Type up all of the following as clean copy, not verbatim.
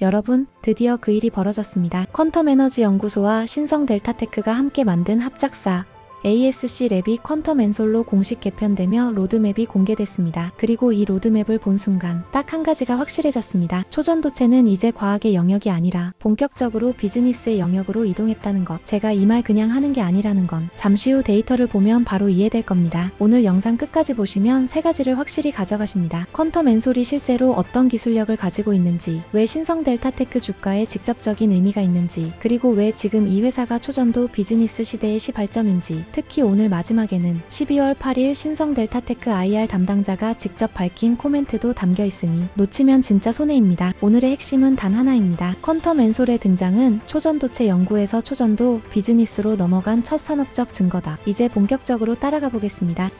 여러분, 드디어 그 일이 벌어졌습니다. 퀀텀 에너지 연구소와 신성 델타테크가 함께 만든 합작사 ASC-랩이 퀀텀 엔솔로 공식 개편되며 로드맵이 공개됐습니다. 그리고 이 로드맵을 본 순간 딱 한 가지가 확실해졌습니다. 초전도체는 이제 과학의 영역이 아니라 본격적으로 비즈니스의 영역으로 이동했다는 것. 제가 이 말 그냥 하는 게 아니라는 건 잠시 후 데이터를 보면 바로 이해될 겁니다. 오늘 영상 끝까지 보시면 세 가지를 확실히 가져가십니다. 퀀텀 엔솔이 실제로 어떤 기술력을 가지고 있는지, 왜 신성 델타테크 주가에 직접적인 의미가 있는지, 그리고 왜 지금 이 회사가 초전도 비즈니스 시대의 시발점인지, 특히 오늘 마지막에는 12월 8일 신성 델타테크 IR 담당자가 직접 밝힌 코멘트도 담겨 있으니 놓치면 진짜 손해입니다. 오늘의 핵심은 단 하나입니다. 퀀텀 엔솔의 등장은 초전도체 연구에서 초전도 비즈니스로 넘어간 첫 산업적 증거다. 이제 본격적으로 따라가 보겠습니다.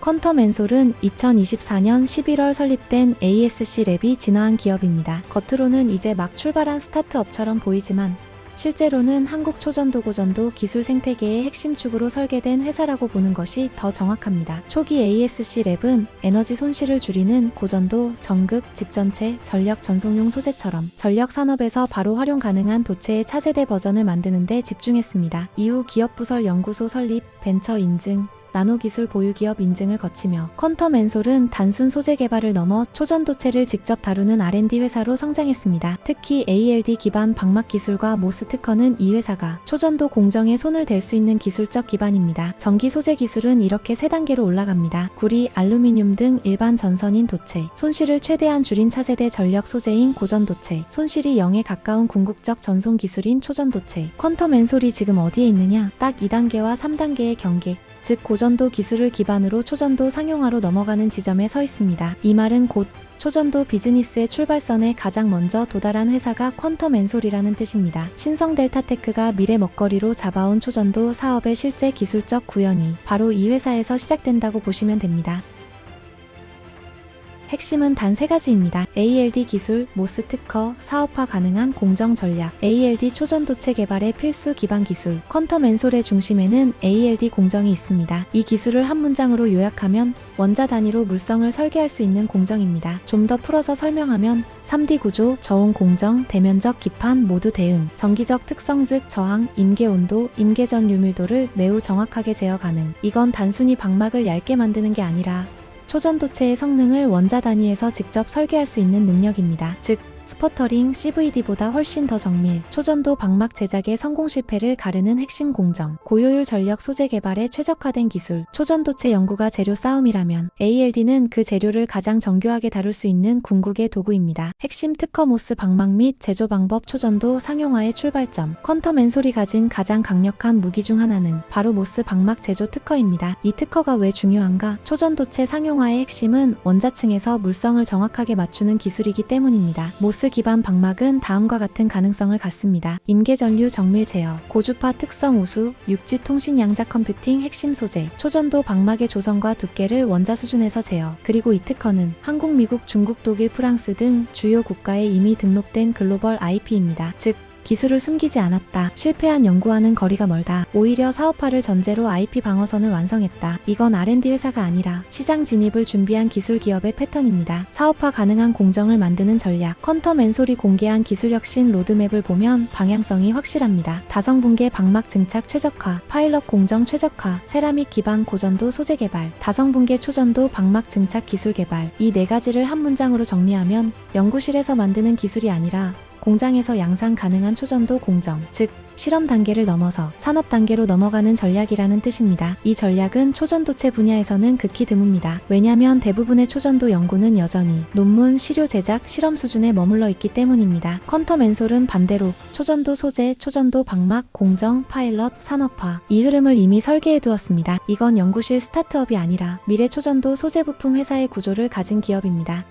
퀀텀 엔솔은 2024년 11월 설립된 ASC-랩이 진화한 기업입니다. 겉으로는 이제 막 출발한 스타트업처럼 보이지만 실제로는 한국 초전도 고전도 기술 생태계의 핵심 축으로 설계된 회사라고 보는 것이 더 정확합니다. 초기 ASC-랩은 에너지 손실을 줄이는 고전도, 전극, 집전체, 전력 전송용 소재처럼 전력 산업에서 바로 활용 가능한 도체의 차세대 버전을 만드는 데 집중했습니다. 이후 기업부설 연구소 설립, 벤처 인증, 나노기술 보유기업 인증을 거치며 퀀텀 엔솔은 단순 소재 개발을 넘어 초전도체를 직접 다루는 R&D 회사로 성장했습니다. 특히 ALD 기반 방막 기술과 모스 특허는 이 회사가 초전도 공정에 손을 댈 수 있는 기술적 기반입니다. 전기 소재 기술은 이렇게 3단계로 올라갑니다. 구리, 알루미늄 등 일반 전선인 도체, 손실을 최대한 줄인 차세대 전력 소재인 고전도체, 손실이 0에 가까운 궁극적 전송 기술인 초전도체. 퀀텀 엔솔이 지금 어디에 있느냐? 딱 2단계와 3단계의 경계, 즉 고전도 기술을 기반으로 초전도 상용화로 넘어가는 지점에 서 있습니다. 이 말은 곧 초전도 비즈니스의 출발선에 가장 먼저 도달한 회사가 퀀텀 엔솔이라는 뜻입니다. 신성 델타테크가 미래 먹거리로 잡아온 초전도 사업의 실제 기술적 구현이 바로 이 회사에서 시작된다고 보시면 됩니다. 핵심은 단 3가지입니다. ALD 기술, 모스 특허, 사업화 가능한 공정 전략. ALD 초전도체 개발의 필수 기반 기술. 퀀텀 엔솔의 중심에는 ALD 공정이 있습니다. 이 기술을 한 문장으로 요약하면 원자 단위로 물성을 설계할 수 있는 공정입니다. 좀 더 풀어서 설명하면 3D 구조, 저온 공정, 대면적 기판 모두 대응, 전기적 특성 즉 저항, 임계 온도, 임계 전류밀도를 매우 정확하게 제어 가능. 이건 단순히 방막을 얇게 만드는 게 아니라 초전도체의 성능을 원자 단위에서 직접 설계할 수 있는 능력입니다. 즉, 스퍼터링, CVD보다 훨씬 더 정밀, 초전도 방막 제작의 성공 실패를 가르는 핵심 공정, 고효율 전력 소재 개발에 최적화된 기술, 초전도체 연구가 재료 싸움이라면 ALD는 그 재료를 가장 정교하게 다룰 수 있는 궁극의 도구입니다. 핵심 특허 모스 방막 및 제조 방법 초전도 상용화의 출발점, 퀀텀 엔솔이 가진 가장 강력한 무기 중 하나는 바로 모스 방막 제조 특허입니다. 이 특허가 왜 중요한가? 초전도체 상용화의 핵심은 원자층에서 물성을 정확하게 맞추는 기술이기 때문입니다. 모스 기반 방막은 다음과 같은 가능성을 갖습니다. 임계전류 정밀 제어, 고주파 특성 우수, 육지 통신 양자 컴퓨팅 핵심 소재, 초전도 방막의 조성과 두께를 원자 수준에서 제어. 그리고 이 특허는 한국, 미국, 중국, 독일, 프랑스 등 주요 국가에 이미 등록된 글로벌 IP입니다. 즉, 기술을 숨기지 않았다. 실패한 연구와는 거리가 멀다. 오히려 사업화를 전제로 IP 방어선을 완성했다. 이건 R&D 회사가 아니라 시장 진입을 준비한 기술 기업의 패턴입니다. 사업화 가능한 공정을 만드는 전략. 퀀텀 엔솔이 공개한 기술 혁신 로드맵을 보면 방향성이 확실합니다. 다성분계 방막 증착 최적화, 파일럿 공정 최적화, 세라믹 기반 고전도 소재 개발, 다성분계 초전도 방막 증착 기술 개발. 이 4가지를 한 문장으로 정리하면 연구실에서 만드는 기술이 아니라 공장에서 양산 가능한 초전도 공정, 즉 실험 단계를 넘어서 산업 단계로 넘어가는 전략이라는 뜻입니다. 이 전략은 초전도체 분야에서는 극히 드뭅니다. 왜냐면 대부분의 초전도 연구는 여전히 논문, 시료 제작, 실험 수준에 머물러 있기 때문입니다. 퀀텀 엔솔은 반대로 초전도 소재, 초전도 방막, 공정, 파일럿, 산업화 이 흐름을 이미 설계해 두었습니다. 이건 연구실 스타트업이 아니라 미래 초전도 소재 부품 회사의 구조를 가진 기업입니다.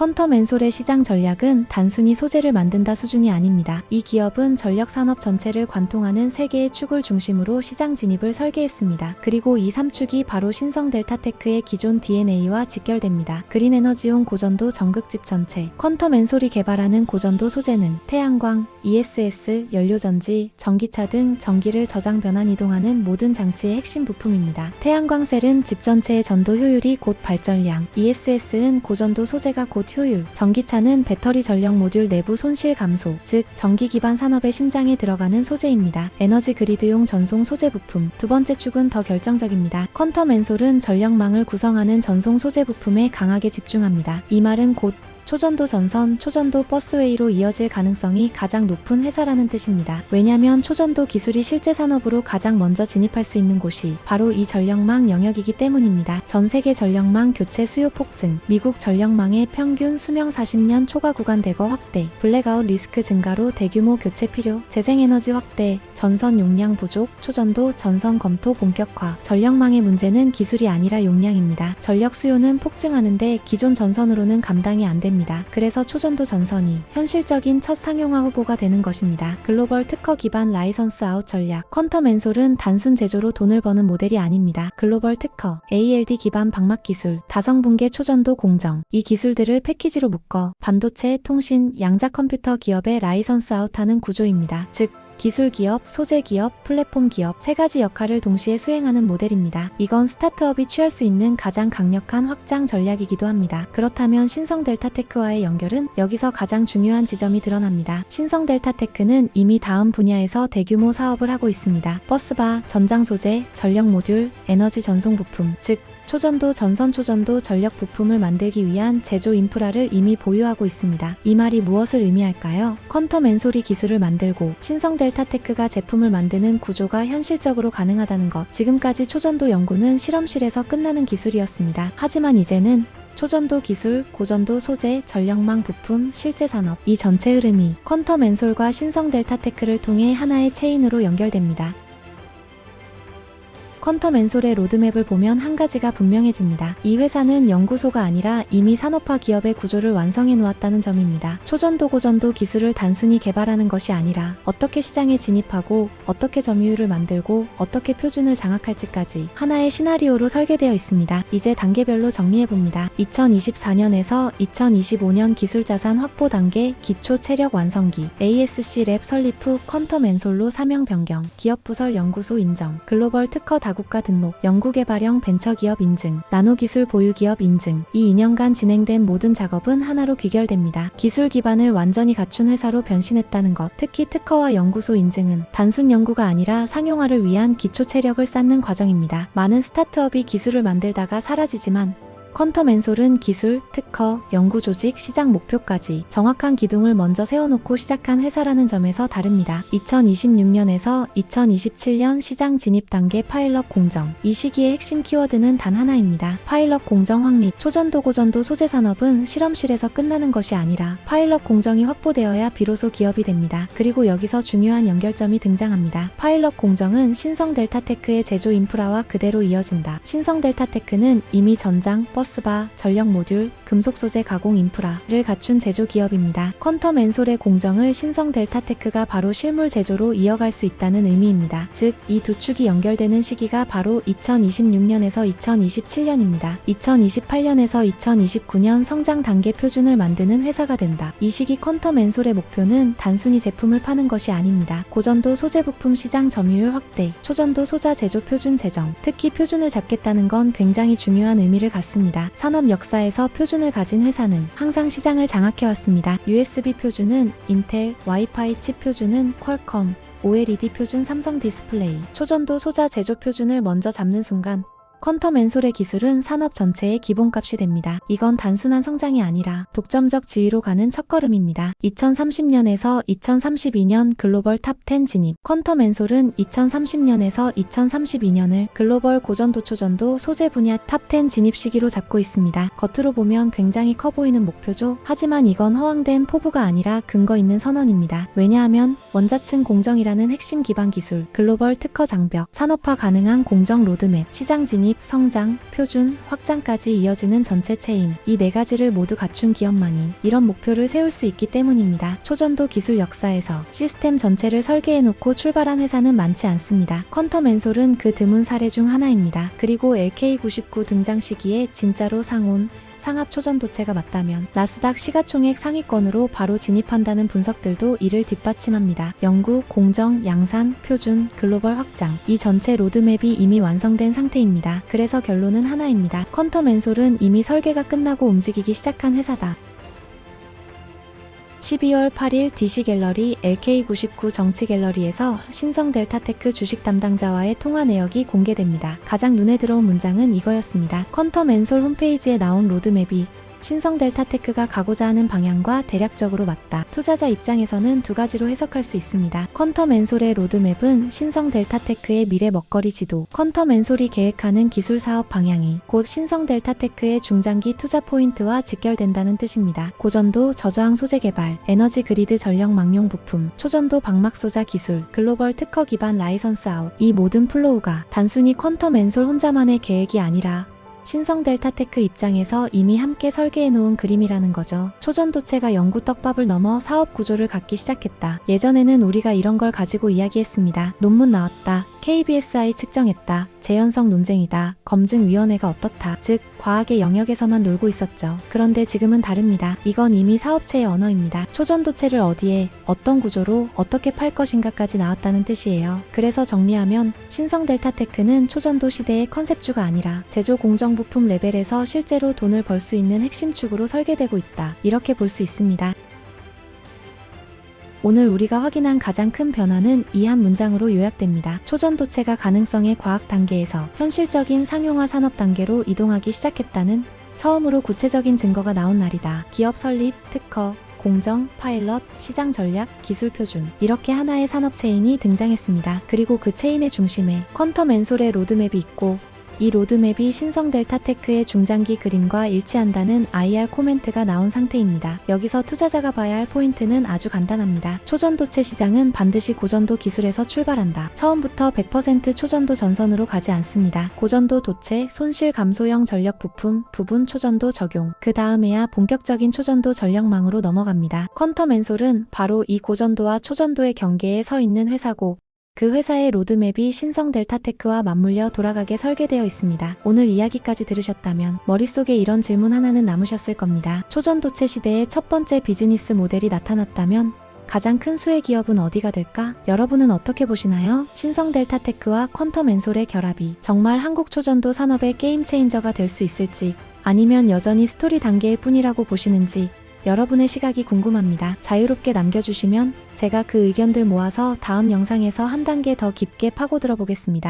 퀀텀 엔솔의 시장 전략은 단순히 소재를 만든다 수준이 아닙니다. 이 기업은 전력 산업 전체를 관통하는 3개의 축을 중심으로 시장 진입을 설계했습니다. 그리고 이 3축이 바로 신성 델타테크의 기존 DNA와 직결됩니다. 그린에너지용 고전도 전극집 전체. 퀀텀 엔솔이 개발하는 고전도 소재는 태양광, ESS, 연료전지, 전기차 등 전기를 저장 변환 이동하는 모든 장치의 핵심 부품입니다. 태양광 셀은 집 전체의 전도 효율이 곧 발전량, ESS는 고전도 소재가 곧 효율. 전기차는 배터리 전력 모듈 내부 손실 감소, 즉 전기 기반 산업의 심장에 들어가는 소재입니다. 에너지 그리드용 전송 소재 부품. 두 번째 축은 더 결정적입니다. 퀀텀 엔솔은 전력망을 구성하는 전송 소재 부품에 강하게 집중합니다. 이 말은 곧 초전도 전선, 초전도 버스웨이로 이어질 가능성이 가장 높은 회사라는 뜻입니다. 왜냐면 초전도 기술이 실제 산업으로 가장 먼저 진입할 수 있는 곳이 바로 이 전력망 영역이기 때문입니다. 전 세계 전력망 교체 수요 폭증, 미국 전력망의 평균 수명 40년 초과 구간 대거 확대, 블랙아웃 리스크 증가로 대규모 교체 필요, 재생에너지 확대, 전선 용량 부족, 초전도 전선 검토 본격화. 전력망의 문제는 기술이 아니라 용량입니다. 전력 수요는 폭증하는데 기존 전선으로는 감당이 안 됩니다. 그래서 초전도 전선이 현실적인 첫 상용화 후보가 되는 것입니다. 글로벌 특허 기반 라이선스 아웃 전략. 퀀텀 엔솔은 단순 제조로 돈을 버는 모델이 아닙니다. 글로벌 특허, ALD 기반 방막 기술, 다성분계 초전도 공정. 이 기술들을 패키지로 묶어 반도체, 통신, 양자 컴퓨터 기업에 라이선스 아웃하는 구조입니다. 즉 기술 기업, 소재 기업, 플랫폼 기업 세 가지 역할을 동시에 수행하는 모델입니다. 이건 스타트업이 취할 수 있는 가장 강력한 확장 전략이기도 합니다. 그렇다면 신성델타테크와의 연결은 여기서 가장 중요한 지점이 드러납니다. 신성델타테크는 이미 다음 분야에서 대규모 사업을 하고 있습니다. 버스바, 전장 소재, 전력 모듈, 에너지 전송 부품, 즉 초전도, 전선 초전도 전력 부품을 만들기 위한 제조 인프라를 이미 보유하고 있습니다. 이 말이 무엇을 의미할까요? 퀀텀 엔솔이 기술을 만들고 신성델타테크가 제품을 만드는 구조가 현실적으로 가능하다는 것. 지금까지 초전도 연구는 실험실에서 끝나는 기술이었습니다. 하지만 이제는 초전도 기술, 고전도 소재, 전력망 부품, 실제 산업, 이 전체 흐름이 퀀텀 엔솔과 신성델타테크를 통해 하나의 체인으로 연결됩니다. 퀀텀 엔솔의 로드맵을 보면 한 가지가 분명해집니다. 이 회사는 연구소가 아니라 이미 산업화 기업의 구조를 완성해 놓았다는 점입니다. 초전도 고전도 기술을 단순히 개발하는 것이 아니라 어떻게 시장에 진입하고 어떻게 점유율을 만들고 어떻게 표준을 장악할지까지 하나의 시나리오로 설계되어 있습니다. 이제 단계별로 정리해봅니다. 2024년에서 2025년 기술자산 확보 단계, 기초 체력 완성기, ASC 랩 설립 후 퀀텀 엔솔로 사명 변경, 기업 부설 연구소 인정, 글로벌 특허 다국가 등록, 연구개발형 벤처기업 인증, 나노기술 보유기업 인증. 이 2년간 진행된 모든 작업은 하나로 귀결됩니다. 기술 기반을 완전히 갖춘 회사로 변신했다는 것. 특히 특허와 연구소 인증은 단순 연구가 아니라 상용화를 위한 기초 체력을 쌓는 과정입니다. 많은 스타트업이 기술을 만들다가 사라지지만 퀀텀 엔솔은 기술, 특허, 연구 조직, 시장 목표까지 정확한 기둥을 먼저 세워놓고 시작한 회사라는 점에서 다릅니다. 2026년에서 2027년 시장 진입 단계 파일럿 공정. 이 시기의 핵심 키워드는 단 하나입니다. 파일럿 공정 확립. 초전도 고전도 소재 산업은 실험실에서 끝나는 것이 아니라 파일럿 공정이 확보되어야 비로소 기업이 됩니다. 그리고 여기서 중요한 연결점이 등장합니다. 파일럿 공정은 신성델타테크의 제조 인프라와 그대로 이어진다. 신성델타테크는 이미 전장, 버스바, 전력 모듈, 금속 소재 가공 인프라를 갖춘 제조 기업입니다. 퀀텀 엔솔의 공정을 신성델타테크가 바로 실물 제조로 이어갈 수 있다는 의미입니다. 즉, 이 두 축이 연결되는 시기가 바로 2026년에서 2027년입니다. 2028년에서 2029년 성장 단계 표준을 만드는 회사가 된다. 이 시기 퀀텀 엔솔의 목표는 단순히 제품을 파는 것이 아닙니다. 고전도 소재 부품 시장 점유율 확대, 초전도 소자 제조 표준 제정. 특히 표준을 잡겠다는 건 굉장히 중요한 의미를 갖습니다. 산업 역사에서 표준을 가진 회사는 항상 시장을 장악해왔습니다. USB 표준은 인텔, 와이파이 칩 표준은 퀄컴, OLED 표준 삼성 디스플레이. 초전도 소자 제조 표준을 먼저 잡는 순간 퀀텀 엔솔의 기술은 산업 전체의 기본값이 됩니다. 이건 단순한 성장이 아니라 독점적 지위로 가는 첫걸음입니다. 2030년에서 2032년 글로벌 탑 10 진입. 퀀텀 엔솔은 2030년에서 2032년을 글로벌 고전도 초전도 소재 분야 탑 10 진입 시기로 잡고 있습니다. 겉으로 보면 굉장히 커 보이는 목표죠. 하지만 이건 허황된 포부가 아니라 근거 있는 선언입니다. 왜냐하면 원자층 공정이라는 핵심 기반 기술, 글로벌 특허 장벽, 산업화 가능한 공정 로드맵, 시장 진입, 성장, 표준, 확장까지 이어지는 전체 체인, 이 네 가지를 모두 갖춘 기업만이 이런 목표를 세울 수 있기 때문입니다. 초전도 기술 역사에서 시스템 전체를 설계해놓고 출발한 회사는 많지 않습니다. 퀀텀 엔솔은 그 드문 사례 중 하나입니다. 그리고 LK99 등장 시기에 진짜로 상합 초전도체가 맞다면 나스닥 시가총액 상위권으로 바로 진입한다는 분석들도 이를 뒷받침합니다. 연구, 공정, 양산, 표준, 글로벌 확장. 이 전체 로드맵이 이미 완성된 상태입니다. 그래서 결론은 하나입니다. 퀀텀 엔솔은 이미 설계가 끝나고 움직이기 시작한 회사다. 12월 8일 DC갤러리 LK99 정치갤러리에서 신성델타테크 주식 담당자와의 통화 내역이 공개됩니다. 가장 눈에 들어온 문장은 이거였습니다. 퀀텀 앤솔 홈페이지에 나온 로드맵이 신성델타테크가 가고자 하는 방향과 대략적으로 맞다. 투자자 입장에서는 두 가지로 해석할 수 있습니다. 퀀텀 앤솔의 로드맵은 신성델타테크의 미래 먹거리 지도, 퀀텀 앤솔이 계획하는 기술 사업 방향이 곧 신성델타테크의 중장기 투자 포인트와 직결된다는 뜻입니다. 고전도 저저항 소재 개발, 에너지 그리드 전력 망용 부품, 초전도 방막 소자 기술, 글로벌 특허 기반 라이선스 아웃, 이 모든 플로우가 단순히 퀀텀 앤솔 혼자만의 계획이 아니라 신성델타테크 입장에서 이미 함께 설계해놓은 그림이라는 거죠. 초전도체가 영구 떡밥을 넘어 사업 구조를 갖기 시작했다. 예전에는 우리가 이런 걸 가지고 이야기했습니다. 논문 나왔다. KBSI 측정했다. 재현성 논쟁이다. 검증위원회가 어떻다. 즉, 과학의 영역에서만 놀고 있었죠. 그런데 지금은 다릅니다. 이건 이미 사업체의 언어입니다. 초전도체를 어디에, 어떤 구조로, 어떻게 팔 것인가까지 나왔다는 뜻이에요. 그래서 정리하면 신성델타테크는 초전도 시대의 컨셉주가 아니라 제조 공정 부품 레벨에서 실제로 돈을 벌 수 있는 핵심 축으로 설계되고 있다. 이렇게 볼 수 있습니다. 오늘 우리가 확인한 가장 큰 변화는 이 한 문장으로 요약됩니다. 초전도체가 가능성의 과학 단계에서 현실적인 상용화 산업 단계로 이동하기 시작했다는 처음으로 구체적인 증거가 나온 날이다. 기업 설립, 특허, 공정, 파일럿, 시장 전략, 기술 표준 이렇게 하나의 산업 체인이 등장했습니다. 그리고 그 체인의 중심에 퀀텀 앤솔의 로드맵이 있고 이 로드맵이 신성델타테크의 중장기 그림과 일치한다는 IR 코멘트가 나온 상태입니다. 여기서 투자자가 봐야 할 포인트는 아주 간단합니다. 초전도체 시장은 반드시 고전도 기술에서 출발한다. 처음부터 100% 초전도 전선으로 가지 않습니다. 고전도 도체, 손실 감소형 전력 부품, 부분 초전도 적용. 그 다음에야 본격적인 초전도 전력망으로 넘어갑니다. 퀀텀 앤솔은 바로 이 고전도와 초전도의 경계에 서 있는 회사고 그 회사의 로드맵이 신성델타테크와 맞물려 돌아가게 설계되어 있습니다. 오늘 이야기까지 들으셨다면 머릿속에 이런 질문 하나는 남으셨을 겁니다. 초전도체 시대의 첫 번째 비즈니스 모델이 나타났다면 가장 큰 수혜 기업은 어디가 될까? 여러분은 어떻게 보시나요? 신성델타테크와 퀀텀 앤솔의 결합이 정말 한국 초전도 산업의 게임 체인저가 될 수 있을지 아니면 여전히 스토리 단계일 뿐이라고 보시는지 여러분의 시각이 궁금합니다. 자유롭게 남겨주시면 제가 그 의견들 모아서 다음 영상에서 한 단계 더 깊게 파고들어 보겠습니다.